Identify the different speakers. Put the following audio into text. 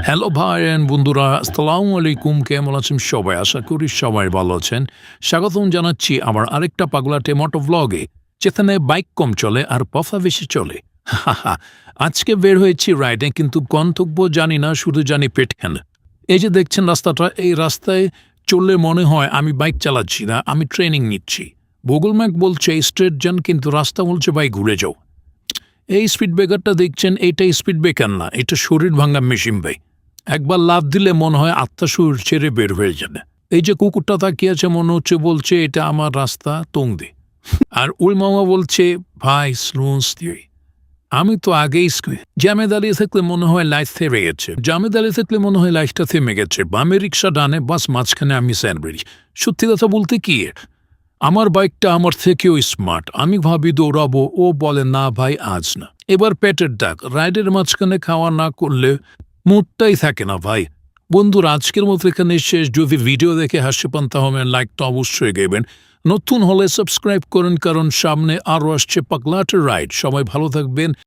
Speaker 1: Hello ভাই and বন্ধুরা, আসসালামু আলাইকুম। কেমন আছেন সবাই? আশা করি সবাই ভালো আছেন। স্বাগতম জানাচ্ছি আমার আরেকটা পাগলাটে মোটো ভ্লগে, যেখানে বাইক কম চলে আর পফা বেশি চলে। আজকে বের হয়েছি রাইডে, কিন্তু গন্তব্য জানি না, শুধু জানি পেট খানা। এই যে দেখছেন রাস্তাটা, এই রাস্তায় চললে মনে হয় আমি বাইক চালাচ্ছি না, আমি ট্রেনিং নিচ্ছি। গুগল ম্যাপ বলছে স্ট্রেট যান, কিন্তু রাস্তা বলছে ভাই ঘুরে যাও। এই স্পিড ব্রেকারটা দেখছেন, এইটা স্পিড ব্রেকার না, এটা শরীর ভাঙা মেশিন ভাই। একবার লাফ দিলে মনে হয় আত্মা শরীর ছেড়ে বের হয়ে যাবে। এই যে কুকুরটা তাকিয়ে আছে, মনে হচ্ছে বলছে এটা আমার রাস্তা, তোং দে। আর ওই মামা বলছে ভাই স্লোস দিয়ে। আমি তো আগেই জ্যামে দাঁড়িয়ে থাকলে মনে হয় লাইট থেমে গেছে, জ্যামে দাঁড়িয়ে থাকলে মনে হয় লাইটটা থেমে গেছে। বামে রিক্সা, ডানে বাস, মাঝখানে আমি স্যান্ডউইচ। সত্যি কথা বলতে কি, আমার বাইকটা আমার থেকেও স্মার্ট। আমি ভাবি দৌড়াবো, ও বলে না ভাই আজ না। এবার পেটের ডাক, রাইডের মাঝখানে খাওয়া না করলে মুডটাই থাকে না ভাই। বন্ধুরা, আজকের মতো এখানে শেষ। যদি ভিডিও দেখে হাসি পান তাহলে লাইকটা অবশ্যই দেবেন। নতুন হলে সাবস্ক্রাইব করুন, কারণ সামনে আরও আসছে পাগলাটে রাইড। সবাই ভালো থাকবেন।